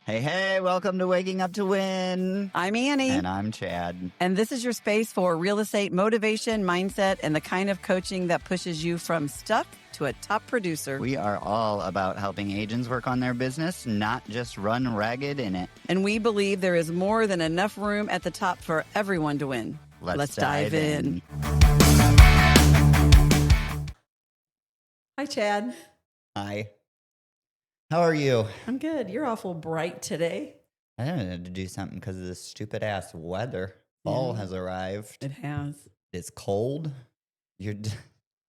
Hey, welcome to Waking Up to Win. I'm Annie. And I'm Chad. And this is your space for real estate motivation, mindset, and the kind of coaching that pushes you from stuck to a top producer. We are all about helping agents work on their business, not just run ragged in it. And we believe there is more than enough room at the top for everyone to win. Let's dive in. Hi, Chad. Hi. How are you? I'm good. You're awful bright today. I had to do something because of this stupid ass weather. Fall has arrived. It has. It's cold.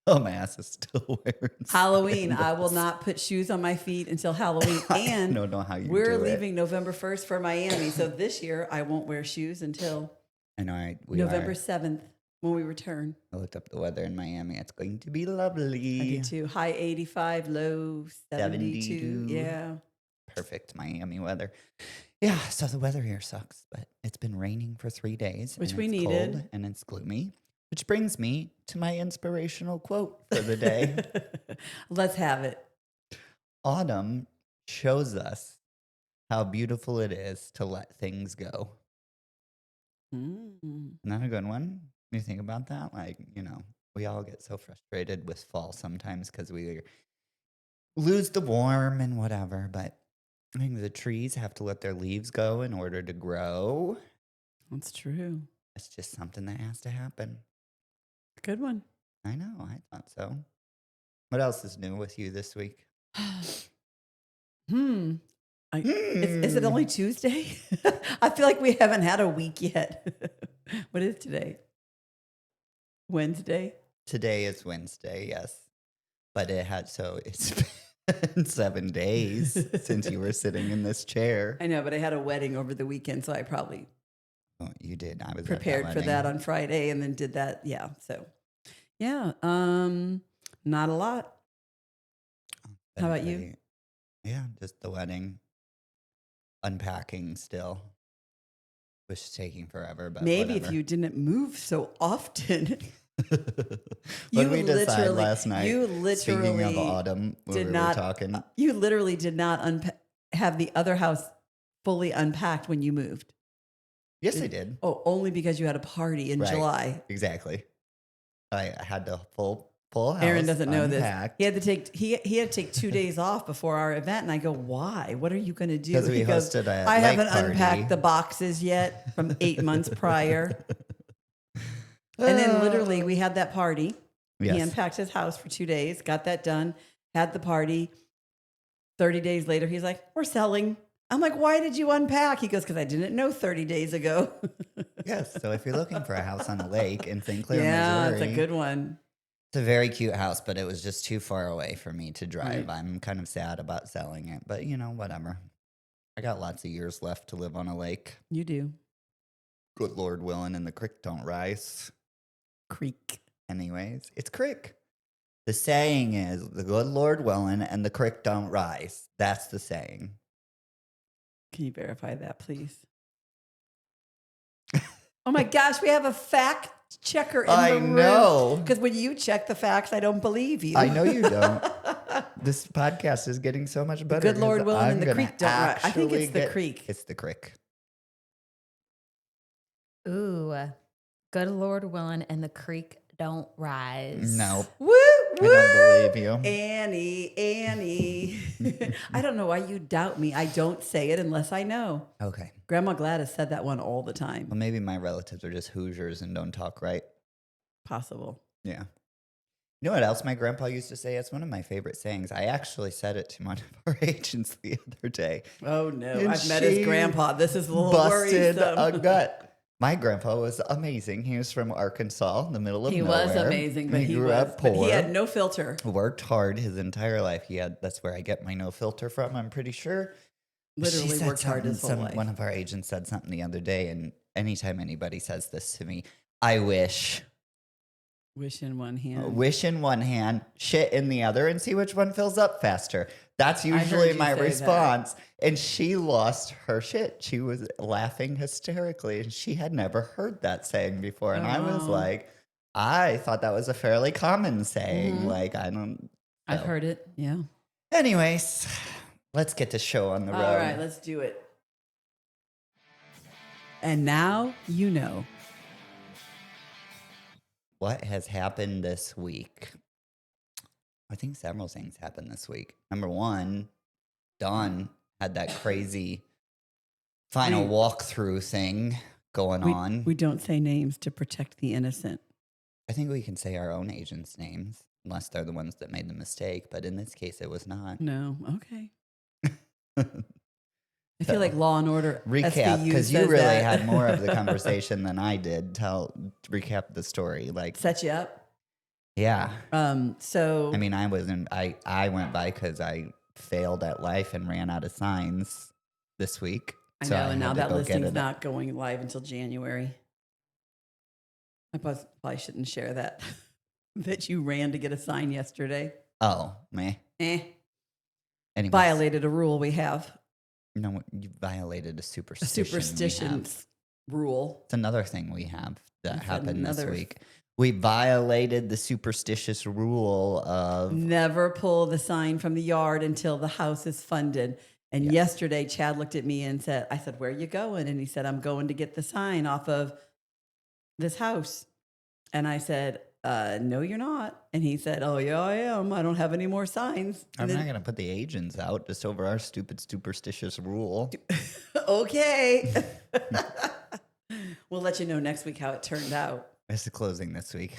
Oh, my ass is still wearing Halloween. sandals. I will not put shoes on my feet until Halloween. And I don't know how you we're do leaving November 1st for Miami. So this year I won't wear shoes until November 7th when we return. I looked up the weather in Miami. It's going to be lovely. I do too. High 85, low 72. 72. Yeah. Perfect Miami weather. Yeah, so the weather here sucks, but it's been raining for 3 days. Which and we it's needed. Cold and it's gloomy, which brings me to my inspirational quote for the day. Let's have it. Autumn shows us how beautiful it is to let things go. Isn't that a good one? You think about that? Like, we all get so frustrated with fall sometimes because we lose the warm and whatever, but I think the trees have to let their leaves go in order to grow. That's true. It's just something that has to happen. Good one. I know. I thought so. What else is new with you this week? Is it only Tuesday? I feel like we haven't had a week yet. What is today? Wednesday? Today is Wednesday, yes. But it's been 7 days since you were sitting in this chair. I know, but I had a wedding over the weekend, so I probably You did. I was prepared at for that on Friday and then did that. Yeah. So, yeah. Not a lot. How about you? Yeah, just the wedding. Unpacking still. Was taking forever, but maybe whatever. if you didn't move so often. What did we decide last night? Speaking of autumn, when we were talking. You literally did not have the other house fully unpacked when you moved. Yes, I did. Oh, only because you had a party in July. Exactly. I had the full house. Aaron doesn't know unpacked. this. He had to take 2 days off before our event, and I go, "Why? What are you going to do?" Because we hosted a I lake haven't party. unpacked the boxes yet from 8 months prior. And then literally we had that party. Yes. He unpacked his house for 2 days, got that done, had the party. 30 days later, he's like, "We're selling." I'm like, "Why did you unpack?" He goes, "Because I didn't know 30 days ago." Yes. So if you're looking for a house on a lake in St. Clair, yeah, Missouri, it's a good one. It's a very cute house, but it was just too far away for me to drive. Right. I'm kind of sad about selling it, but whatever. I got lots of years left to live on a lake. You do. Good Lord willing, and the creek don't rise. Creek. Anyways, it's creek. The saying is, the good Lord willing and the creek don't rise. That's the saying. Can you verify that, please? Oh my gosh, we have a fact checker in the room. I know. Because when you check the facts, I don't believe you. I know you don't. This podcast is getting so much better. Good Lord willing and the creek don't rise. I think it's the creek. It's the creek. Ooh, good Lord willing and the creek don't rise. No. Woo, I don't believe you. Annie. I don't know why you doubt me. I don't say it unless I know. Okay. Grandma Gladys said that one all the time. Well, maybe my relatives are just Hoosiers and don't talk right. Possible. Yeah. You know what else my grandpa used to say? It's one of my favorite sayings. I actually said it to one of our agents the other day. Oh, no. And I've met his grandpa. This is a little busted worrisome. a gut. My grandpa was amazing. He was from Arkansas, in the middle of nowhere. He was amazing, but he grew was up poor. But he had no filter. Worked hard his entire life. That's where I get my no filter from, I'm pretty sure. Literally worked hard his whole life. One of our agents said something the other day, and anytime anybody says this to me, I wish. Wish in one hand. Wish in one hand, shit in the other, and see which one fills up faster. That's usually my response. And she lost her shit. She was laughing hysterically, and she had never heard that saying before. And I was like, I thought that was a fairly common saying. Mm-hmm. Like, I don't. I've heard it. Yeah. Anyways, let's get the show on the road. All right, let's do it. And now you know. What has happened this week? I think several things happened this week. Number one, Dawn had that crazy final walkthrough thing going on. We don't say names to protect the innocent. I think we can say our own agents' names, unless they're the ones that made the mistake. But in this case, it was not. No, okay. I feel like Law and Order Recap, because you says really that. had more of the conversation than I did. Recap the story. Like, Set you up. yeah. So I mean, I wasn't. I went by because I failed at life and ran out of signs this week. I So know, and had now to that go get listing's it. not going live until January. I probably shouldn't share that. That you ran to get a sign yesterday. Oh, meh. Anyways, Violated a rule we have. No, you violated a A superstition. superstitions rule. It's another thing we have that We've had happened this another- week. We violated the superstitious rule of Never pull the sign from the yard until the house is funded. And Yes. yesterday, Chad looked at me and said, I said, where are you going? And he said, I'm going to get the sign off of this house. And I said, no, you're not. And he said, oh, yeah, I am. I don't have any more signs. I'm And not going to put the agents out just over our stupid superstitious rule. Okay. We'll let you know next week how it turned out. It's the closing this week.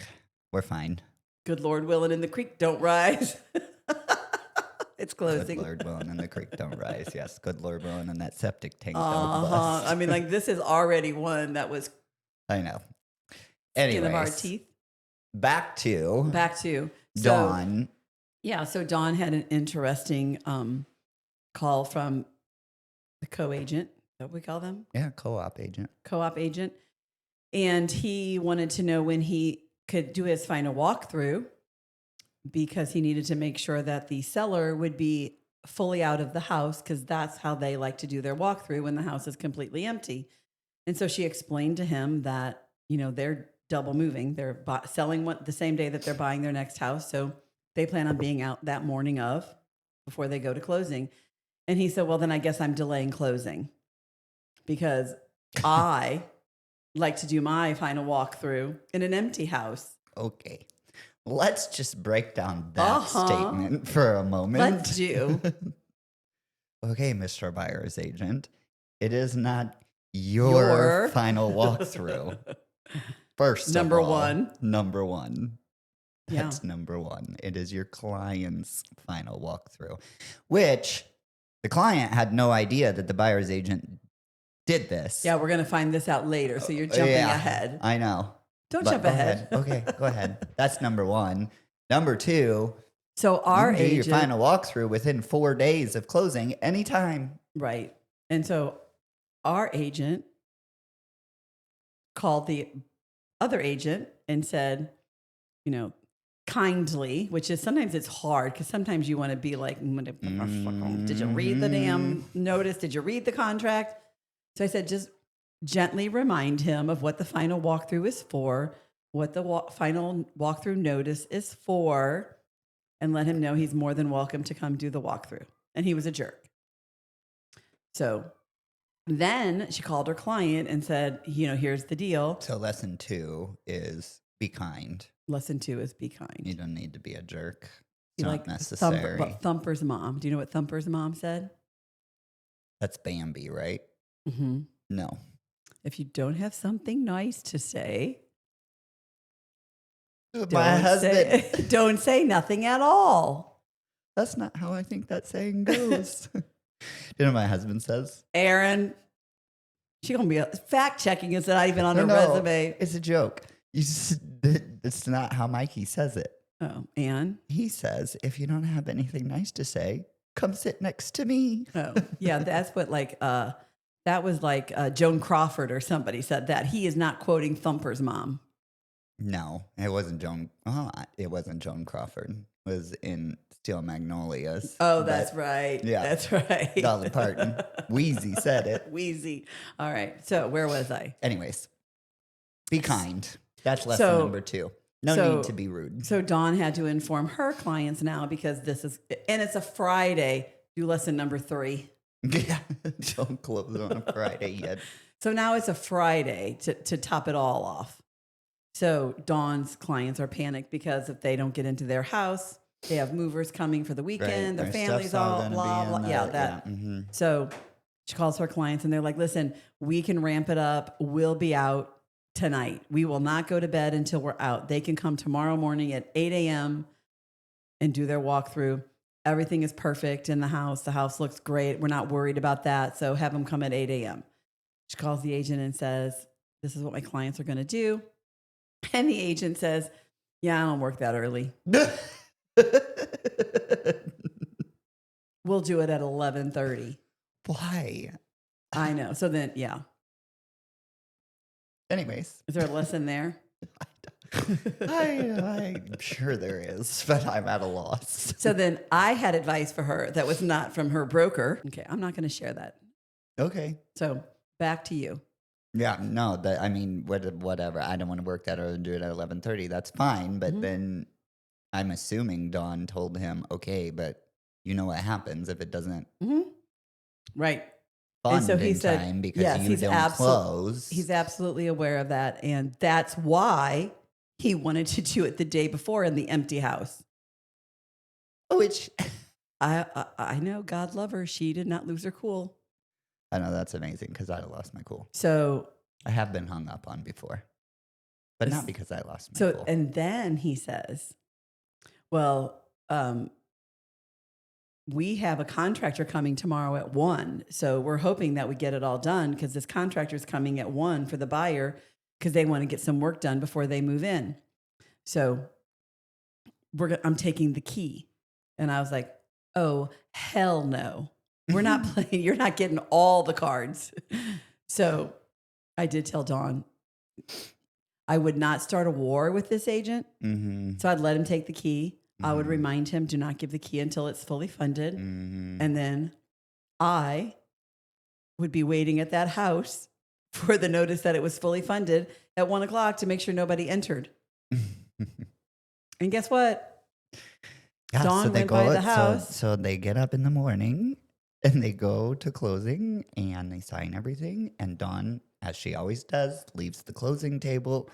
We're fine. Good Lord willing, and the creek don't rise. It's closing. Good Lord willing and the creek don't rise. Yes, good Lord willing and that septic tank don't Uh-huh. bust. I mean, like, this is already one that was I know. skin of our Anyways, teeth. back to Back to Dawn. Yeah, so Dawn had an interesting call from the co-agent. Is that what we call them? Yeah, co-op agent. Co-op agent. And he wanted to know when he could do his final walkthrough because he needed to make sure that the seller would be fully out of the house because that's how they like to do their walkthrough when the house is completely empty. And so she explained to him that, you know, they're double moving. They're selling the same day that they're buying their next house. So they plan on being out that morning of before they go to closing. And he said, well, then I guess I'm delaying closing because I like to do my final walkthrough in an empty house. Okay. Let's just break down that statement for a moment. Let's do. Okay, Mr. Buyer's agent. It is not your final walkthrough. First of Number all, one. Number one. Yeah. That's number one. It is your client's final walkthrough, which the client had no idea that the buyer's agent did this. Yeah, we're going to find this out later. So you're jumping Yeah, ahead. I know. Don't But jump go ahead. Okay, go ahead. That's number one. Number two, So our you can do agent, your final walkthrough within 4 days of closing anytime. right. And so our agent called the other agent and said, you know, kindly, which is sometimes it's hard because sometimes you want to be like, did you read the damn notice? Did you read the contract? So I said, just gently remind him of what the final walkthrough is for, what the final walkthrough notice is for, and let him know he's more than welcome to come do the walkthrough. And he was a jerk. So then she called her client and said, you know, here's the deal. So lesson 2 is be kind. Lesson 2 is be kind. You don't need to be a jerk. Be It's not like necessary. but Thumper's mom. Do you know what Thumper's mom said? That's Bambi, right? Mm-hmm. No. If you don't have something nice to say, My husband. don't say nothing at all. That's not how I think that saying goes. You know what my husband says? Aaron, she's going to be fact checking. It's not even on her No, resume. It's a joke. It's not how Mikey says it. Oh, Anne? He says, if you don't have anything nice to say, come sit next to me. Oh, yeah. That's what that was like Joan Crawford or somebody said that. He is not quoting Thumper's mom. No, it wasn't Joan. Oh, it wasn't Joan Crawford. It was in Steel Magnolias. Oh, that's right. Yeah. That's right. Dolly Parton. Wheezy said it. Wheezy. All right. So where was I? Anyways, be kind. That's lesson So- number 2. No So- need to be rude. So Dawn had to inform her clients now because and it's a Friday. Do lesson number 3. Yeah, don't close on a Friday yet. So now it's a Friday to top it all off. So Dawn's clients are panicked because if they don't get into their house, they have movers coming for the weekend. Their families stuff's all gonna blah be blah. in Yeah, the- that. mhm. So she calls her clients and they're like, "Listen, we can ramp it up. We'll be out tonight. We will not go to bed until we're out. They can come tomorrow morning at 8 a.m. and do their walkthrough. Everything is perfect in the house. The house looks great. We're not worried about that. So have them come at 8 a.m." She calls the agent and says, "This is what my clients are going to do." And the agent says, "Yeah, I don't work that early. We'll do it at 11:30. Why? I know. So then, yeah. Anyways, Is there a lesson there? I'm sure there is, but I'm at a loss. So then I had advice for her that was not from her broker. Okay, I'm not going to share that. Okay. So back to you. Yeah, no, I mean, whatever. I don't want to work that or do it at 11:30. That's fine. But Mhm. then I'm assuming Dawn told him, okay, but you know what happens if it doesn't Right. fund so he in said, time because yes, you he's don't close. He's absolutely aware of that. And that's why he wanted to do it the day before in the empty house. Which I know, God love her. She did not lose her cool. I know that's amazing because I lost my cool. So, I have been hung up on before, but not because I lost my so, cool. and then he says, "Well, we have a contractor coming tomorrow at 1. So we're hoping that we get it all done because this contractor is coming at 1 for the buyer because they want to get some work done before they move in. So I'm taking the key." And I was like, "Oh, hell no. We're not playing. You're not getting all the cards." So I did tell Dawn I would not start a war with this agent. Mm-hmm. So I'd let him take the key. I would Mhm. remind him, do not give the key until it's fully funded. Mm-hmm. And then I would be waiting at that house for the notice that it was fully funded at 1 o'clock to make sure nobody entered. And guess what? Dawn went by the house. So they get up in the morning and they go to closing and they sign everything. And Dawn, as she always does, leaves the closing table,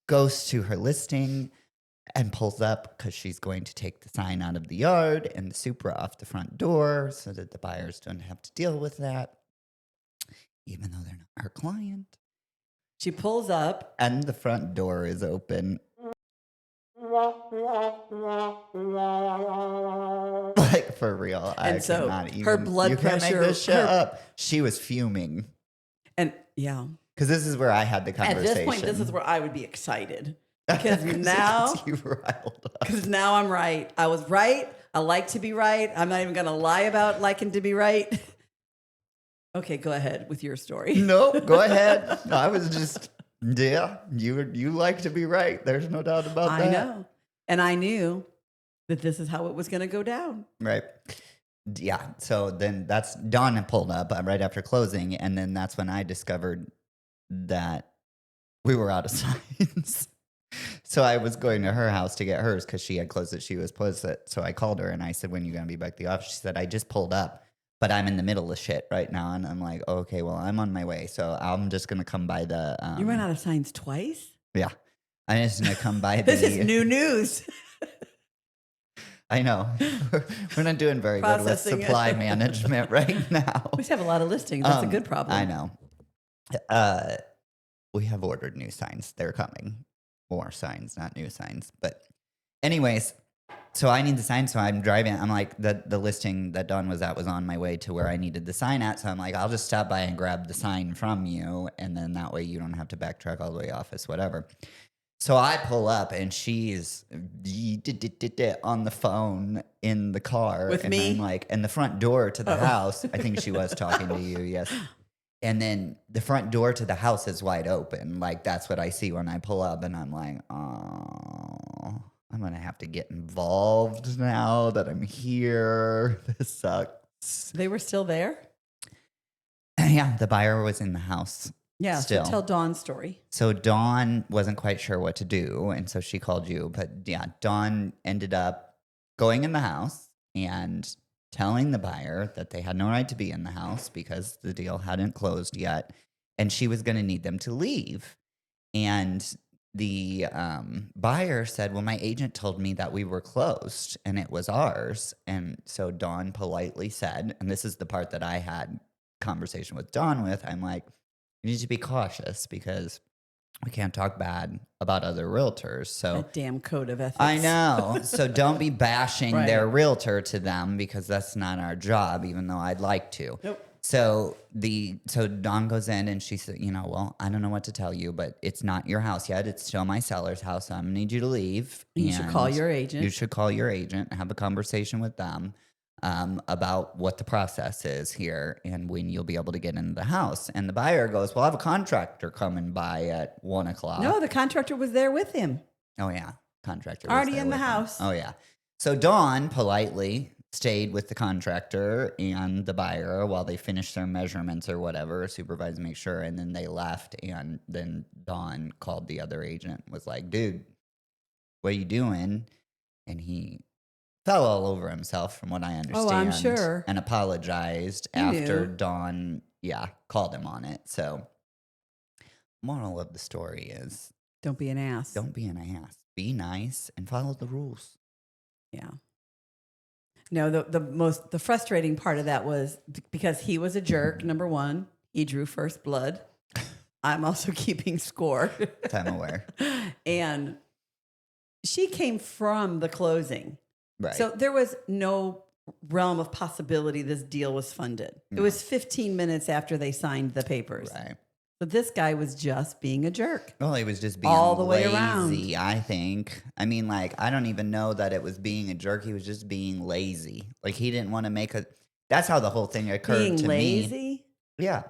goes to her listing and pulls up because she's going to take the sign out of the yard and the Supra off the front door so that the buyers don't have to deal with that, even though they're not her client. She pulls up. And the front door is open. Like, for real. I And so cannot even. her blood you can't pressure- make this shit her- up. She was fuming. And yeah, Because this is where I had the at conversation. this point, this is where I would be excited. Because now, you riled up. because now I'm right. I was right. I like to be right. I'm not even going to lie about liking to be right. Okay, go ahead with your story. Nope, go ahead. No, I was just, yeah, you like to be right. There's no doubt about that. I know. And I knew that this is how it was going to go down. Right. Yeah. So then that's Dawn had pulled up right after closing. And then that's when I discovered that we were out of signs. So I was going to her house to get hers because she had closed it. She was closed it. So I called her and I said, "When are you going to be back at the office?" She said, "I just pulled up, but I'm in the middle of shit right now." And I'm like, "Okay, well, I'm on my way. So I'm just going to come by the. You ran out of signs twice? Yeah. I'm just going to come by the. This is new news. I know. We're not doing very good with Processing it. supply management right now. We just have a lot of listings. That's a good problem. I know. We have ordered new signs. They're coming. More signs, not new signs. But anyways, so I need the sign. So I'm driving. I'm like, the listing that Dawn was at was on my way to where I needed the sign at. So I'm like, I'll just stop by and grab the sign from you. And then that way you don't have to backtrack all the way office, whatever. So I pull up and she's on the phone in the car. With and me? I'm like, and the front door to the Uh-oh. house, I think she was talking to you, yes. And then the front door to the house is wide open. Like, that's what I see when I pull up. And I'm like, oh, I'm going to have to get involved now that I'm here. This sucks. They were still there? Yeah, the buyer was in the house. Yeah. Still. So tell Dawn's story. So Dawn wasn't quite sure what to do, and so she called you. But yeah, Dawn ended up going in the house and telling the buyer that they had no right to be in the house because the deal hadn't closed yet, and she was going to need them to leave. And the buyer said, well, my agent told me that we were closed and it was ours. And so Dawn politely said, and this is the part that I had conversation with Dawn with, I'm like, you need to be cautious because we can't talk bad about other realtors. So That damn code of ethics. I know. So don't be bashing Right. their realtor to them because that's not our job, even though I'd like to. Nope. So Dawn goes in and she said, well, I don't know what to tell you, but it's not your house yet. It's still my seller's house. So I'm gonna need you to leave. You should call your agent. You should call your agent and have a conversation with them about what the process is here and when you'll be able to get into the house. And the buyer goes, well, I have a contractor coming by at 1:00. No, the contractor was there with him. Oh yeah, contractor was Already there in the with him. house. Oh yeah. So Dawn politely stayed with the contractor and the buyer while they finished their measurements or whatever, supervised, make sure, and then they left. And then Dawn called the other agent, was like, "Dude, what are you doing?" And he fell all over himself, from what I understand. Oh, I'm sure. And apologized He after knew. Dawn, called him on it. So, moral of the story is, Don't be an ass. don't be an ass. Be nice and follow the rules. Yeah. No, the frustrating part of that was because he was a jerk. Number one, he drew first blood. I'm also keeping score. I'm aware. And she came from the closing. Right. So there was no realm of possibility this deal was funded. It No. was 15 minutes after they signed the papers. Right. So this guy was just being a jerk. Well, he was just being All the way lazy, around. I think. I mean, I don't even know that it was being a jerk. He was just being lazy. Like, he didn't want to make that's how the whole thing occurred Being to me. lazy? Yeah.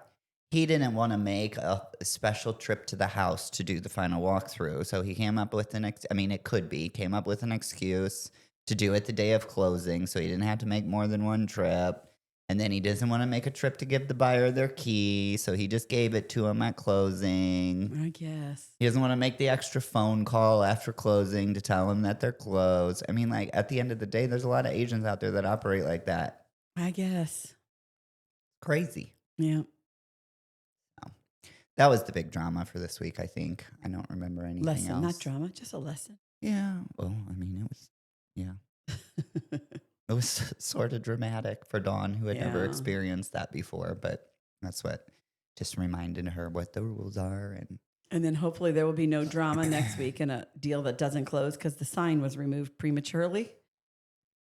He didn't want to make a special trip to the house to do the final walkthrough. So he came up with came up with an excuse to do it the day of closing. So he didn't have to make more than one trip. And then he doesn't want to make a trip to give the buyer their key. So he just gave it to him at closing. I guess. He doesn't want to make the extra phone call after closing to tell them that they're closed. I mean, at the end of the day, there's a lot of agents out there that operate like that. I guess. Crazy. Yeah. That was the big drama for this week, I think. I don't remember anything Lesson, else. not drama, just a lesson. Yeah. Well, I mean, it was, it was sort of dramatic for Dawn, who had never Yeah. experienced that before. But that's what just reminded her what the rules are. And then hopefully there will be no drama next week in a deal that doesn't close because the sign was removed prematurely.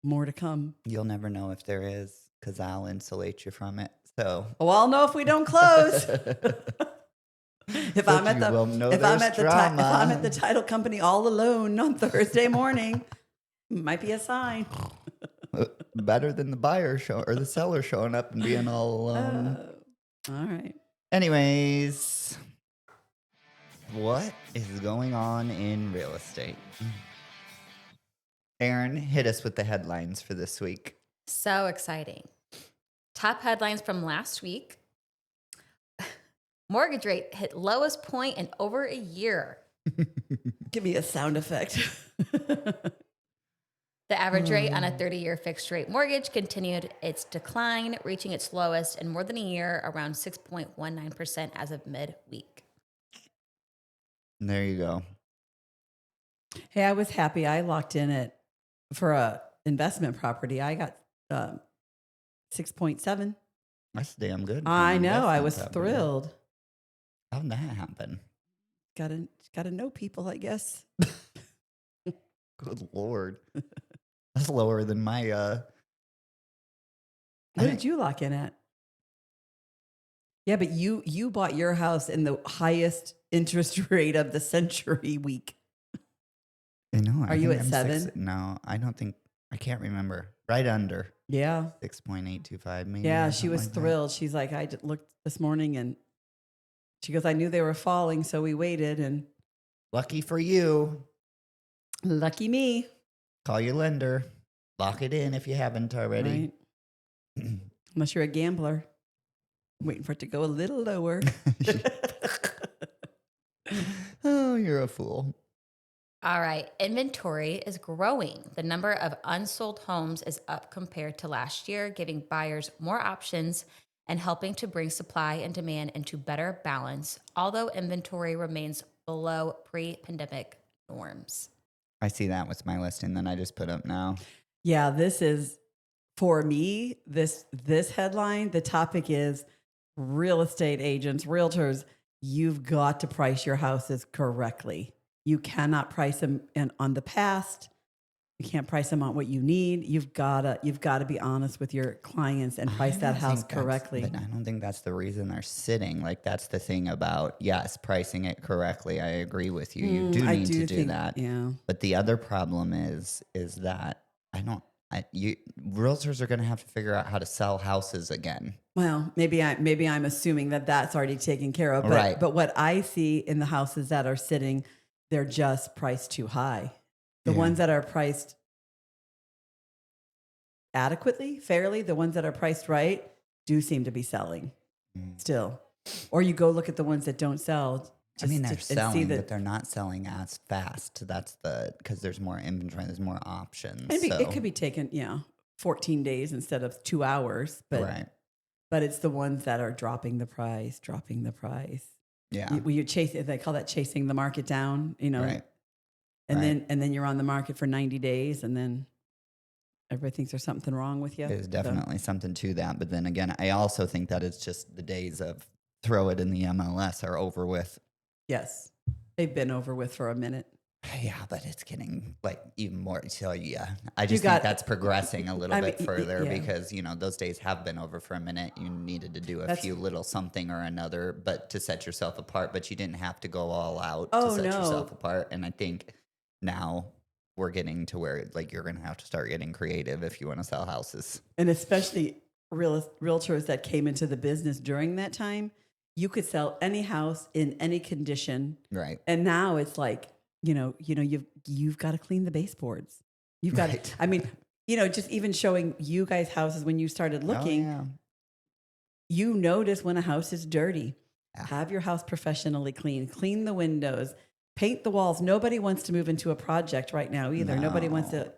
More to come. You'll never know if there is, because I'll insulate you from it. So. Well, I'll know if we don't close. If I'm But at you won't know if I'm there's at the drama. if I'm at the title company all alone on Thursday morning, might be a sign. Better than the buyer or the seller showing up and being all alone. All right. Anyways, what is going on in real estate? Aaron, hit us with the headlines for this week. So exciting. Top headlines from last week. Mortgage rate hit lowest point in over a year. Give me a sound effect. The average rate on a 30-year fixed rate mortgage continued its decline, reaching its lowest in more than a year, around 6.19% as of midweek. There you go. Hey, I was happy. I locked in it for a investment property. I got 6.7. That's damn good. for I an know. I investment was property. thrilled. How'd that happen? Gotta know people, I guess. Good Lord. That's lower than my What did you lock in at? Yeah, but you bought your house in the highest interest rate of the century week. I know. Are you at 7? No, I don't think. I can't remember. Right under Yeah. 6.825 maybe. Yeah, or she something was like that. thrilled. She's like, I looked this morning and she goes, I knew they were falling, so we waited, and Lucky for you. lucky me. Call your lender. Lock it in if you haven't already. Right? Unless you're a gambler. Waiting for it to go a little lower. Oh, you're a fool. All right. Inventory is growing. The number of unsold homes is up compared to last year, giving buyers more options and helping to bring supply and demand into better balance, although inventory remains below pre pandemic norms. I see that with my listing that I just put up now. Yeah, this is for me, this headline, the topic is real estate agents, realtors, you've got to price your houses correctly. You cannot price them on the past. You can't price them on what you need. You've got to be honest with your clients and price I that don't house think that's- correctly. But I don't think that's the reason they're sitting. Like that's the thing about yes, pricing it correctly. I agree with you. You do I need do to do think, that. yeah. But the other problem is that I don't. Realtors are going to have to figure out how to sell houses again. Well, maybe I'm assuming that that's already taken care of. But, Right. But what I see in the houses that are sitting, they're just priced too high. The Yeah. ones that are priced adequately, fairly, the ones that are priced right do seem to be selling still. Or you go look at the ones that don't sell. I mean, they're and see selling, that but they're not selling as fast. That's because there's more inventory, there's more options. maybe so, it could be taken, 14 days instead of 2 hours. But right. but it's the ones that are dropping the price. Yeah. You chase it. They call that chasing the market down. Right. And Right. then you're on the market for 90 days, and then everybody thinks there's something wrong with you. There's So, definitely something to that. But then again, I also think that it's just the days of throw it in the MLS are over with. yes, they've been over with for a minute. Yeah, but it's getting like even more. So yeah, I You just got- think that's progressing a little I mean, bit further yeah. because those days have been over for a minute. You needed to do a That's- few little something or another, but to set yourself apart. But you didn't have to go all out Oh, to set no. yourself apart. And I think now we're getting to where like you're going to have to start getting creative if you want to sell houses. And especially realtors that came into the business during that time, you could sell any house in any condition. Right. And now it's like, you've got to clean the baseboards. You've got Right. to, I mean, just even showing you guys houses when you started looking, Oh, yeah. you notice when a house is dirty. Yeah. Have your house professionally clean the windows, paint the walls. Nobody wants to move into a project right now either. Nobody wants to,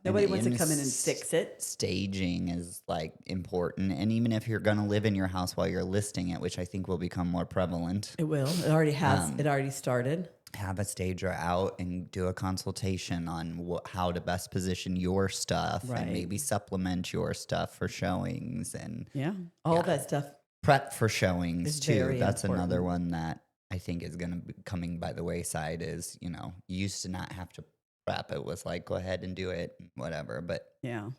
nobody wants to come in and fix it. Staging is like important. And even if you're going to live in your house while you're listing it, which I think will become more prevalent, It will. It already has. It already started. have a stager out and do a consultation on how to best position your stuff Right. and maybe supplement your stuff for showings and Yeah. All that stuff. prep for showings It's too. very That's another important. one that I think is going to be coming by the wayside is, you used to not have to prep. It was like, go ahead and do it, whatever. But Yeah.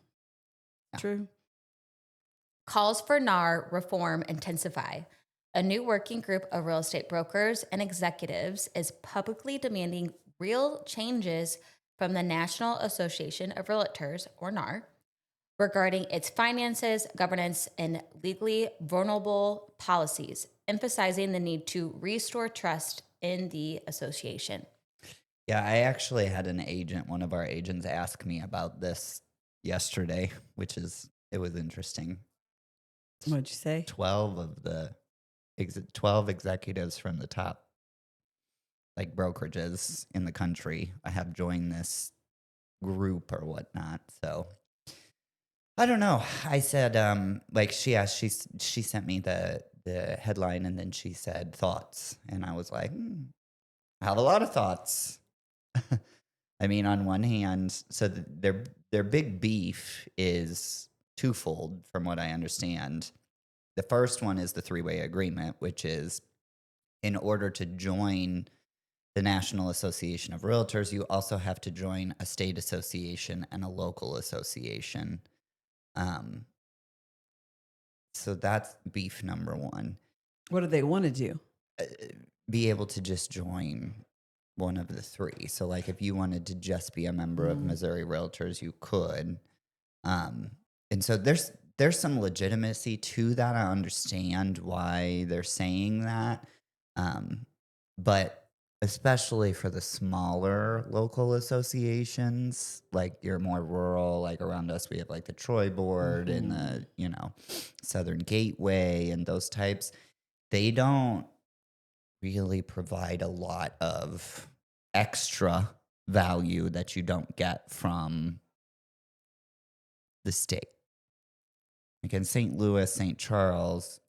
Yeah. True. Calls for NAR reform intensify. A new working group of real estate brokers and executives is publicly demanding real changes from the National Association of Realtors, or NAR, regarding its finances, governance, and legally vulnerable policies, emphasizing the need to restore trust in the association. yeah, I actually had one of our agents ask me about this yesterday, it was interesting. What'd you say? 12 executives from the top like brokerages in the country have joined this group or whatnot. So I don't know. I said, like she sent me the headline and then she said thoughts. And I was like, I have a lot of thoughts. I mean, on one hand, so their big beef is twofold from what I understand. The first one is the three-way agreement, which is in order to join the National Association of Realtors, you also have to join a state association and a local association. So that's beef number one. What do they want to do? Be able to just join one of the three. So like if you wanted to just be a member of Missouri Realtors, you could. And so there's some legitimacy to that. I understand why they're saying that. But especially for the smaller local associations, like you're more rural, like around us, we have like the Troy Board and the, Southern Gateway and those types. They don't really provide a lot of extra value that you don't get from the state. Like in St. Louis, St. Charles,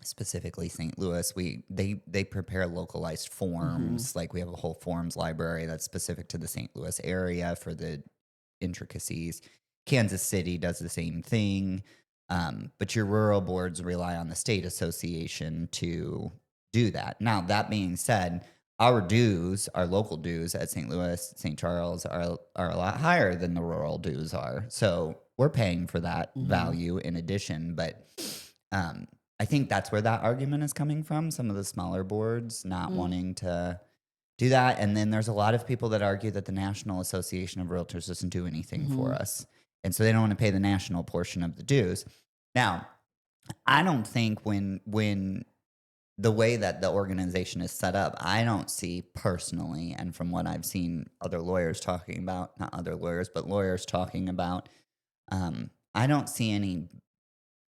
specifically St. Louis, they prepare localized Hmm. forms. Like we have a whole forms library that's specific to the St. Louis area for the intricacies. Kansas City does the same thing. But your rural boards rely on the state association to do that. Now, that being said, our dues, our local dues at St. Louis, St. Charles are a lot higher than the rural dues are. So we're paying for that Hmm. value in addition. But um, I think that's where that argument is coming from. Some of the smaller boards not Mm. wanting to do that. And then there's a lot of people that argue that the National Association of Realtors doesn't do anything for Hmm. us. And so they don't want to pay the national portion of the dues. Now, I don't think when the way that the organization is set up, I don't see personally, and from what I've seen other lawyers talking about, not other lawyers, but lawyers talking about, I don't see any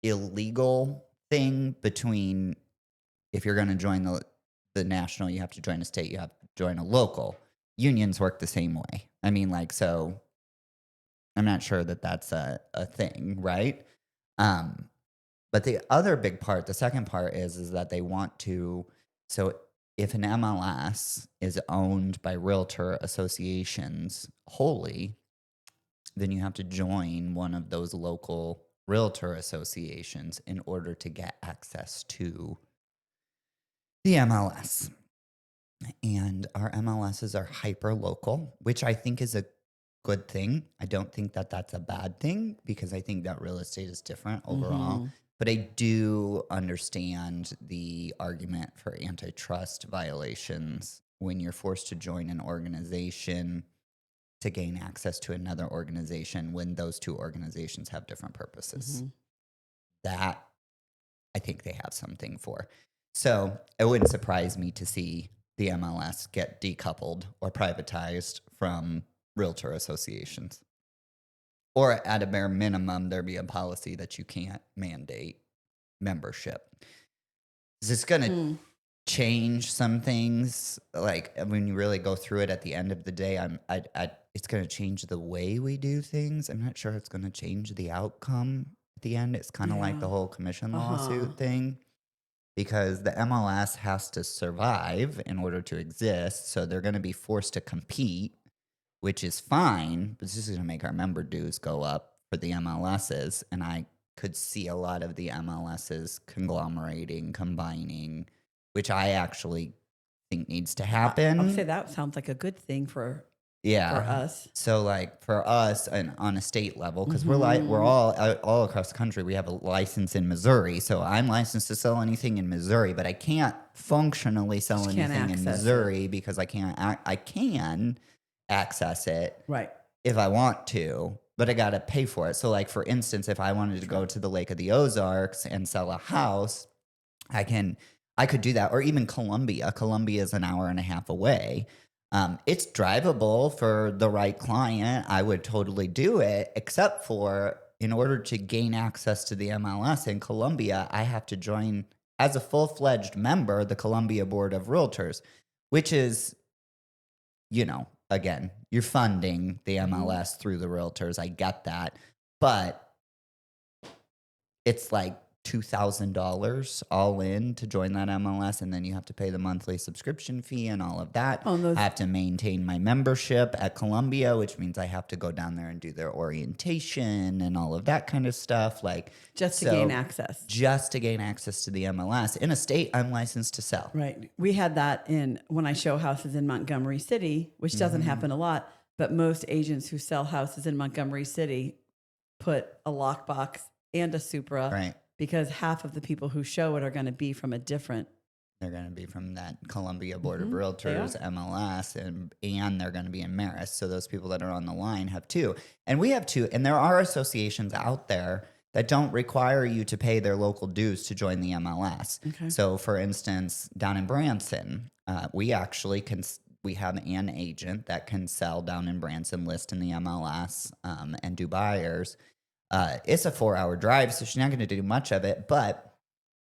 illegal thing between if you're going to join the national, you have to join a state, you have to join a local. Unions work the same way. I mean, like, so I'm not sure that that's a thing, right? Um, but the other big part, the second part is that they want to. So if an MLS is owned by realtor associations wholly, then you have to join one of those local realtor associations in order to get access to the MLS. And our MLSs are hyper local, which I think is a good thing. I don't think that that's a bad thing because I think that real estate is different overall. Hmm. But I do understand the argument for antitrust violations when you're forced to join an organization to gain access to another organization when those two organizations have different purposes. Hmm. That I think they have something for. So it wouldn't surprise me to see the MLS get decoupled or privatized from realtor associations. Or at a bare minimum, there be a policy that you can't mandate membership. Is this going to Mm. change some things? Like when you really go through it at the end of the day, it's going to change the way we do things. I'm not sure it's going to change the outcome at the end. It's kind of like Yeah. the whole commission Uh-huh. lawsuit thing because the MLS has to survive in order to exist. So they're going to be forced to compete, which is fine, but this is going to make our member dues go up for the MLSs. And I could see a lot of the MLSs conglomerating, combining, which I actually think needs to I would say happen. that sounds like a good thing for Yeah. us. So like for us and on a state level, because we're Hmm. all across the country, we have a license in Missouri. So I'm licensed to sell anything in Missouri, but I can't functionally sell Just can't anything in access it. Missouri because I can access it Right. if I want to, but I got to pay for it. So like for instance, if I wanted to go to the Lake of the Ozarks and sell a house, I could do that, or even Columbia. Columbia is an hour and a half away. It's drivable for the right client. I would totally do it, except for in order to gain access to the MLS in Columbia, I have to join as a full-fledged member the Columbia Board of Realtors, which is, again, you're funding the Hmm. MLS through the realtors. I get that, but it's like $2,000 all in to join that MLS, and then you have to pay the monthly subscription fee and all of that. On I those have to maintain my membership at Columbia, which means I have to go down there and do their orientation and all of that kind of stuff. Like just to gain so, access. just to gain access to the MLS in a state I'm licensed to sell. Right. We had that in when I show houses in Montgomery City, which doesn't Hmm. happen a lot, but most agents who sell houses in Montgomery City put a lockbox and a Supra Right. because half of the people who show it are going to be from a different. They're going to be from that Columbia Board of Mhm, they Realtors, are. MLS, and they're going to be in Marist. So those people that are on the line have two. And we have two. And there are associations out there that don't require you to pay their local dues to join the MLS. Okay. So for instance, down in Branson, we actually we have an agent that can sell down in Branson, list in the MLS, and do buyers. It's a 4-hour drive, so she's not going to do much of it, but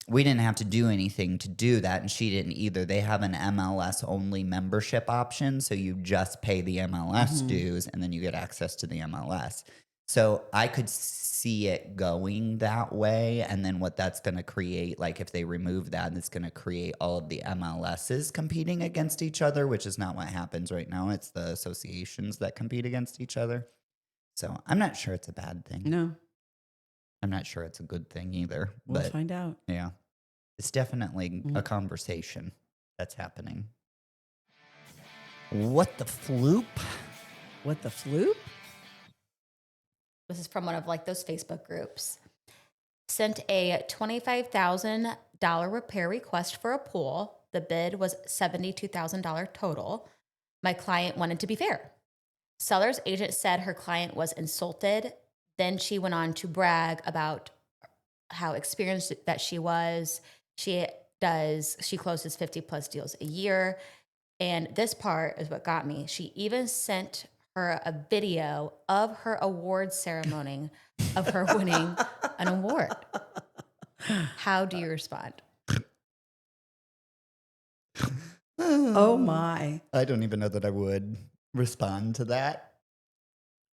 we didn't have to do anything to do that, and she didn't either. They have an MLS only membership option, so you just pay the MLS dues, and then you get access to the MLS. So I could see it going that way, and then what that's going to create, like if they remove that, it's going to create all of the MLSs competing against each other, which is not what happens right now. It's the associations that compete against each other. So I'm not sure it's a bad thing. No, I'm not sure it's a good thing either. we'll But find out. yeah, it's definitely a conversation that's happening. What the floop? What the floop? This is from one of like those Facebook groups. Sent a $25,000 repair request for a pool. The bid was $72,000 total. My client wanted to be fair. Seller's agent said her client was insulted. Then she went on to brag about how experienced that she was. She closes 50 plus deals a year. And this part is what got me. She even sent her a video of her award ceremony of her winning an award. How do you respond? Oh my. I don't even know that I would respond to that.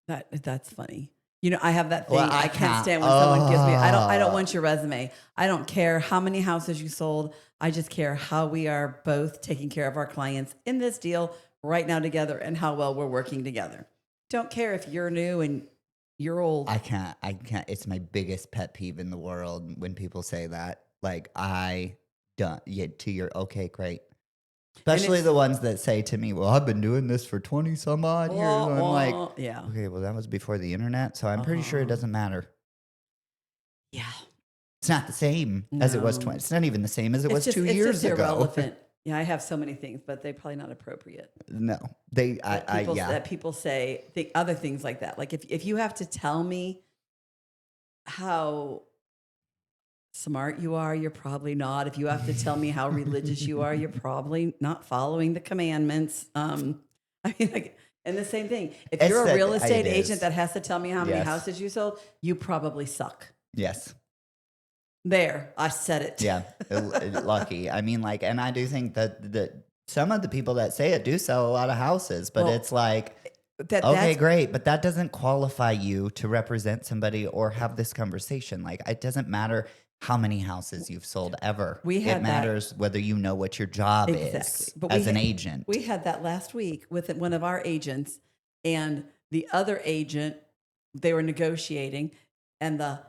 That's funny. You know, I have that thing. Well, I can't stand when someone gives me. I don't want your resume. I don't care how many houses you sold. I just care how we are both taking care of our clients in this deal right now together, and how well we're working together. Don't care if you're new and you're old. I can't. It's my biggest pet peeve in the world when people say that. Like, okay, great. Especially the ones that say to me, well, I've been doing this for 20 some odd years. And I'm like, yeah. Okay, well, that was before the internet, so I'm pretty sure it doesn't matter. Yeah. It's not the same as it was 20. It's not even the same as it was 2 years it's just ago. irrelevant. Yeah, I have so many things, but they're probably not appropriate. No, That people say other things like that. Like if you have to tell me how smart you are, you're probably not. If you have to tell me how religious you are, you're probably not following the commandments. I mean, like, and the same thing. If you're a real estate agent that has to tell me how many houses you sold, you probably suck. Yes. There, I said it. Yeah, lucky. I mean, like, and I do think that some of the people that say it do sell a lot of houses, but it's like, okay, great, but that doesn't qualify you to represent somebody or have this conversation. Like, it doesn't matter how many houses you've sold ever. It matters whether you know what your job is as an agent. We had that last week with one of our agents, and the other agent, they were negotiating, and the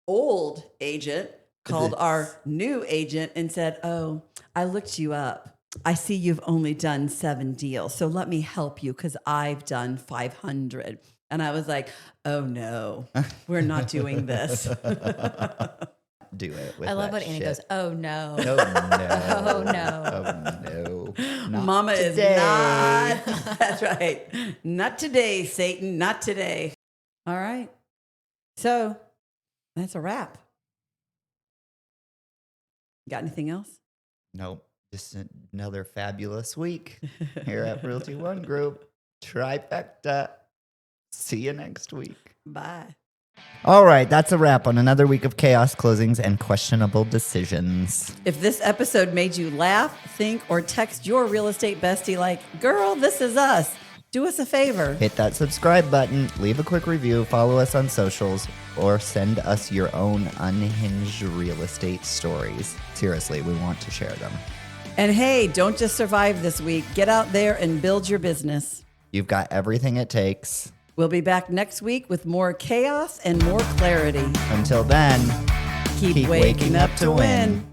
old agent called our new agent and said, oh, I looked you up. I see you've only done 7 deals. So let me help you because I've done 500. And I was like, oh no, we're not doing this. Do it. With I love when Annie goes, oh no. Oh no. Oh no. Oh no. Not Mama today. is not. That's right. Not today, Satan. Not today. All right. So that's a wrap. Got anything else? Nope. Just another fabulous week here at Realty One Group. Trifecta. See you next week. Bye. All right, that's a wrap on another week of chaos, closings, and questionable decisions. If this episode made you laugh, think, or text your real estate bestie like, girl, this is us, do us a favor. Hit that subscribe button, leave a quick review, follow us on socials, or send us your own unhinged real estate stories. Seriously, we want to share them. And hey, don't just survive this week. Get out there and build your business. You've got everything it takes. We'll be back next week with more chaos and more clarity. Until then, Keep waking up to win.